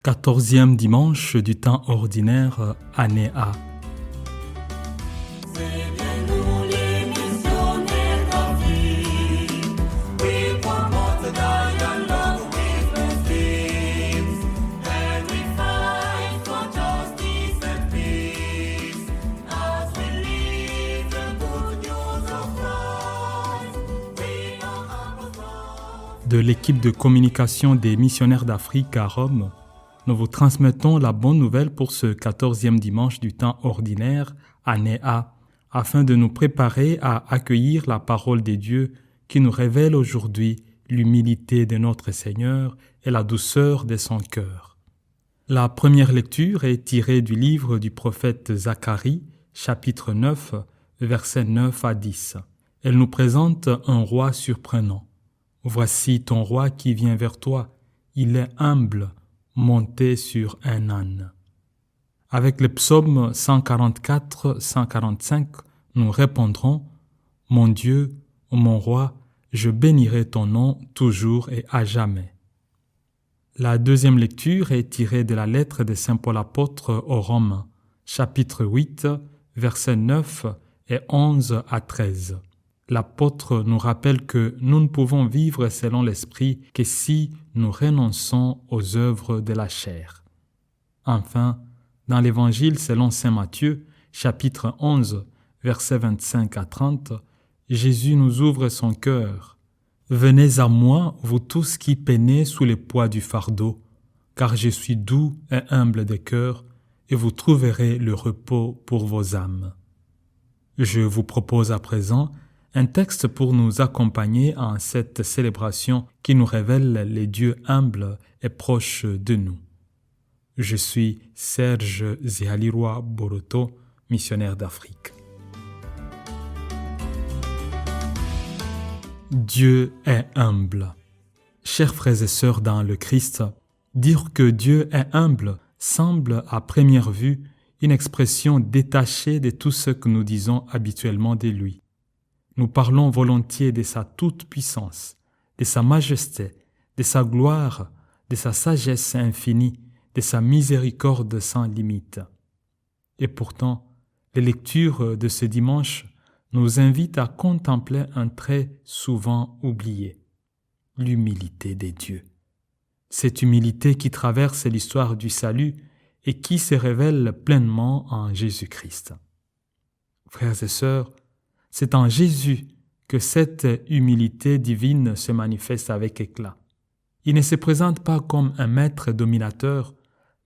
14e dimanche du temps ordinaire, année A. C'est bien nous les missionnaires d'Afrique. We promote the dialogue with Muslims, and we fight for justice and peace. As we live the good news of Christ, we are humble. De l'équipe de communication des missionnaires d'Afrique à Rome, nous vous transmettons la bonne nouvelle pour ce 14e dimanche du temps ordinaire, année A, afin de nous préparer à accueillir la parole de Dieu qui nous révèle aujourd'hui l'humilité de notre Seigneur et la douceur de son cœur. La première lecture est tirée du livre du prophète Zacharie, chapitre 9, versets 9 à 10. Elle nous présente un roi surprenant. « Voici ton roi qui vient vers toi, il est humble, monté sur un âne. » Avec le psaume 144-145, nous répondrons « Mon Dieu, mon roi, je bénirai ton nom toujours et à jamais. » La deuxième lecture est tirée de la lettre de Saint Paul apôtre aux Romains, chapitre 8, versets 9 et 11 à 13. L'apôtre nous rappelle que nous ne pouvons vivre selon l'esprit que si nous renonçons aux œuvres de la chair. Enfin, dans l'Évangile selon saint Matthieu, chapitre 11, versets 25 à 30, Jésus nous ouvre son cœur. « Venez à moi, vous tous qui peinez sous le poids du fardeau, car je suis doux et humble de cœur, et vous trouverez le repos pour vos âmes. » Je vous propose à présent un texte pour nous accompagner en cette célébration qui nous révèle les dieux humbles et proches de nous. Je suis Serge Zihalirwa Boroto, missionnaire d'Afrique. Dieu est humble. Chers frères et sœurs dans le Christ, dire que Dieu est humble semble à première vue une expression détachée de tout ce que nous disons habituellement de lui. Nous parlons volontiers de sa toute-puissance, de sa majesté, de sa gloire, de sa sagesse infinie, de sa miséricorde sans limite. Et pourtant, les lectures de ce dimanche nous invitent à contempler un trait souvent oublié, l'humilité des dieux. Cette humilité qui traverse l'histoire du salut et qui se révèle pleinement en Jésus-Christ. Frères et sœurs, c'est en Jésus que cette humilité divine se manifeste avec éclat. Il ne se présente pas comme un maître dominateur,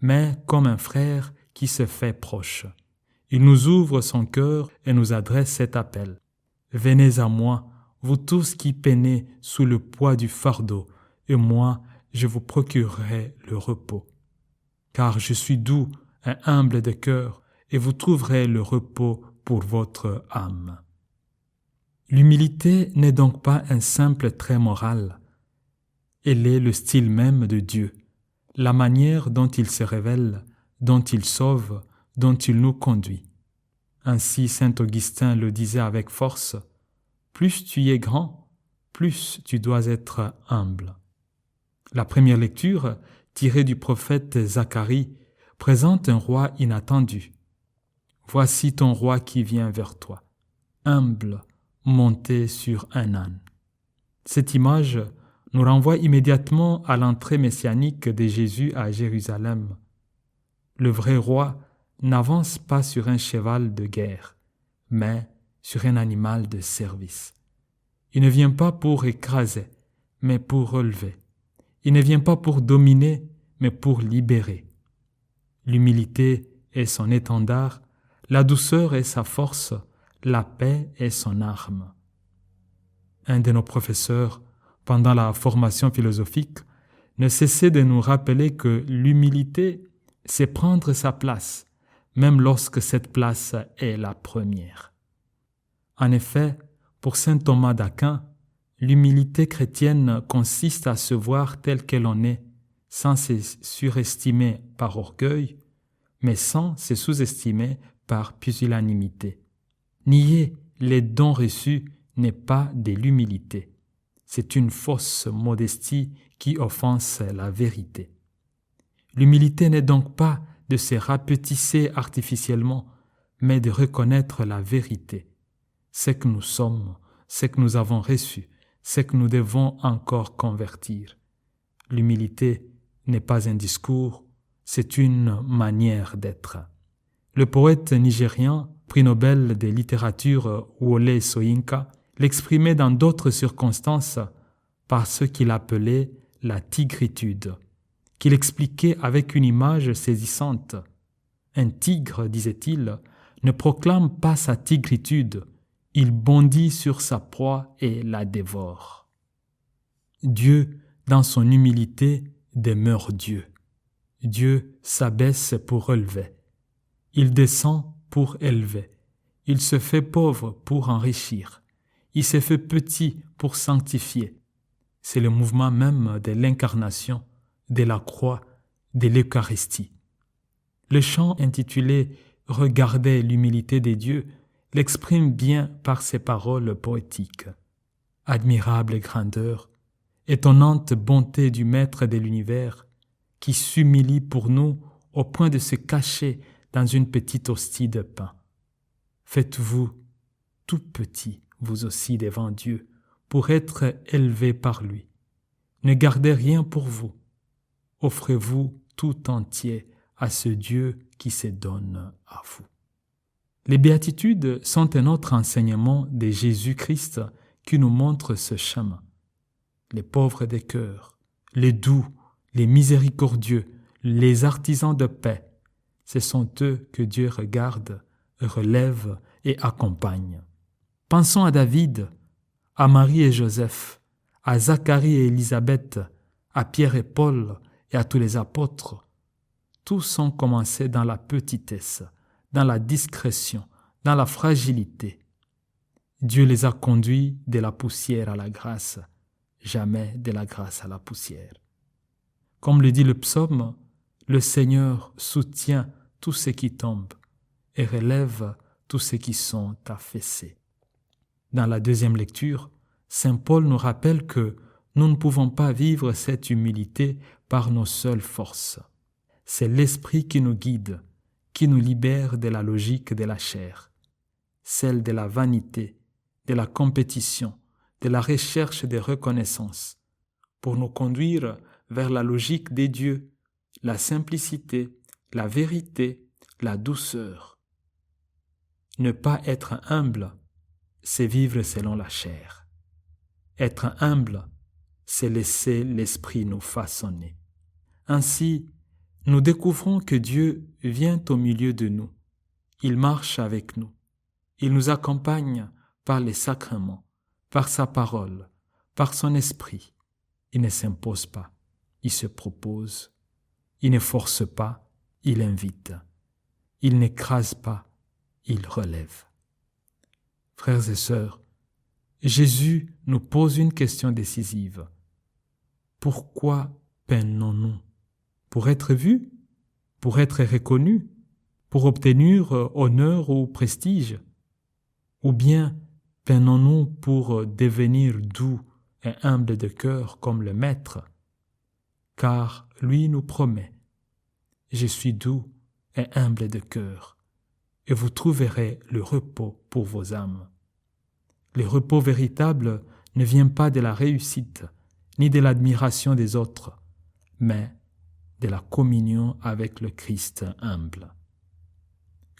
mais comme un frère qui se fait proche. Il nous ouvre son cœur et nous adresse cet appel. « Venez à moi, vous tous qui peinez sous le poids du fardeau, et moi, je vous procurerai le repos. Car je suis doux et humble de cœur, et vous trouverez le repos pour votre âme. » L'humilité n'est donc pas un simple trait moral. Elle est le style même de Dieu, la manière dont il se révèle, dont il sauve, dont il nous conduit. Ainsi, saint Augustin le disait avec force, « Plus tu es grand, plus tu dois être humble. » La première lecture, tirée du prophète Zacharie, présente un roi inattendu. « Voici ton roi qui vient vers toi, humble, monté sur un âne. » Cette image nous renvoie immédiatement à l'entrée messianique de Jésus à Jérusalem. Le vrai roi n'avance pas sur un cheval de guerre, mais sur un animal de service. Il ne vient pas pour écraser, mais pour relever. Il ne vient pas pour dominer, mais pour libérer. L'humilité est son étendard, la douceur est sa force, la paix est son arme. Un de nos professeurs, pendant la formation philosophique, ne cessait de nous rappeler que l'humilité, c'est prendre sa place, même lorsque cette place est la première. En effet, pour saint Thomas d'Aquin, l'humilité chrétienne consiste à se voir tel que l'on est, sans se surestimer par orgueil, mais sans se sous-estimer par pusillanimité. Nier les dons reçus n'est pas de l'humilité. C'est une fausse modestie qui offense la vérité. L'humilité n'est donc pas de se rapetisser artificiellement, mais de reconnaître la vérité. Ce que nous sommes, ce que nous avons reçu, ce que nous devons encore convertir. L'humilité n'est pas un discours, c'est une manière d'être. Le poète nigérian, prix Nobel de littérature Wole Soyinka, l'exprimait dans d'autres circonstances par ce qu'il appelait la tigritude, qu'il expliquait avec une image saisissante. Un tigre, disait-il, ne proclame pas sa tigritude, il bondit sur sa proie et la dévore. Dieu, dans son humilité, demeure Dieu. Dieu s'abaisse pour relever. Il descend pour élever. Il se fait pauvre pour enrichir. Il se fait petit pour sanctifier. C'est le mouvement même de l'incarnation, de la croix, de l'Eucharistie. Le chant intitulé « Regardez l'humilité des dieux » l'exprime bien par ses paroles poétiques. Admirable grandeur, étonnante bonté du Maître de l'univers, qui s'humilie pour nous au point de se cacher dans une petite hostie de pain. Faites-vous tout petit, vous aussi, devant Dieu, pour être élevé par lui. Ne gardez rien pour vous. Offrez-vous tout entier à ce Dieu qui se donne à vous. Les béatitudes sont un autre enseignement de Jésus-Christ qui nous montre ce chemin. Les pauvres de cœur, les doux, les miséricordieux, les artisans de paix, ce sont eux que Dieu regarde, relève et accompagne. Pensons à David, à Marie et Joseph, à Zacharie et Élisabeth, à Pierre et Paul et à tous les apôtres. Tous ont commencé dans la petitesse, dans la discrétion, dans la fragilité. Dieu les a conduits de la poussière à la grâce, jamais de la grâce à la poussière. Comme le dit le psaume, le Seigneur soutient tous ceux qui tombent et relève tous ceux qui sont affaissés. Dans la deuxième lecture, saint Paul nous rappelle que nous ne pouvons pas vivre cette humilité par nos seules forces. C'est l'Esprit qui nous guide, qui nous libère de la logique de la chair, celle de la vanité, de la compétition, de la recherche de reconnaissance, pour nous conduire vers la logique des dieux, la simplicité, la vérité, la douceur. Ne pas être humble, c'est vivre selon la chair. Être humble, c'est laisser l'Esprit nous façonner. Ainsi, nous découvrons que Dieu vient au milieu de nous. Il marche avec nous. Il nous accompagne par les sacrements, par sa parole, par son esprit. Il ne s'impose pas, il se propose. Il ne force pas, il invite. Il n'écrase pas, il relève. Frères et sœurs, Jésus nous pose une question décisive. Pourquoi peinons-nous? Pour être vus? Pour être reconnus? Pour obtenir honneur ou prestige? Ou bien peinons-nous pour devenir doux et humbles de cœur comme le Maître? Car lui nous promet « Je suis doux et humble de cœur, et vous trouverez le repos pour vos âmes. » Le repos véritable ne vient pas de la réussite, ni de l'admiration des autres, mais de la communion avec le Christ humble.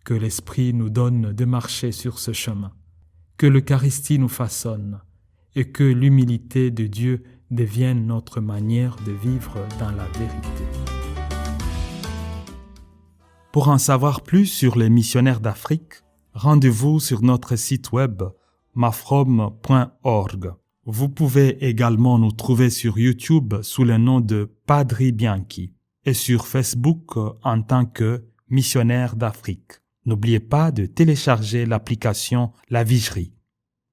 Que l'Esprit nous donne de marcher sur ce chemin, que l'Eucharistie nous façonne, et que l'humilité de Dieu devienne notre manière de vivre dans la vérité. Pour en savoir plus sur les missionnaires d'Afrique, rendez-vous sur notre site web mafrom.org. Vous pouvez également nous trouver sur YouTube sous le nom de Padri Bianchi et sur Facebook en tant que missionnaire d'Afrique. N'oubliez pas de télécharger l'application La Vigerie.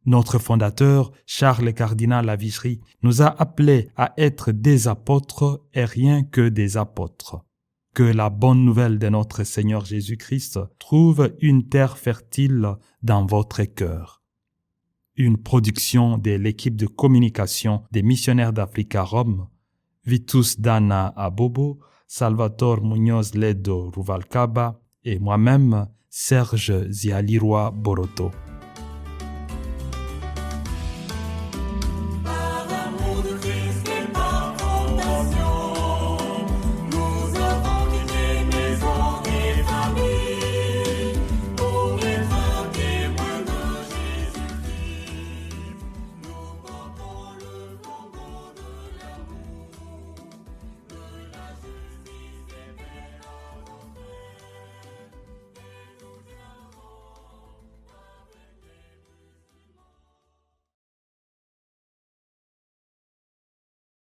Notre fondateur, Charles Cardinal Lavigerie, nous a appelés à être des apôtres et rien que des apôtres. Que la bonne nouvelle de notre Seigneur Jésus-Christ trouve une terre fertile dans votre cœur. Une production de l'équipe de communication des missionnaires d'Afrique à Rome, Vitus Dana à Bobo, Salvatore Muñoz Ledo Ruvalcaba et moi-même, Serge Zialiroy Boroto.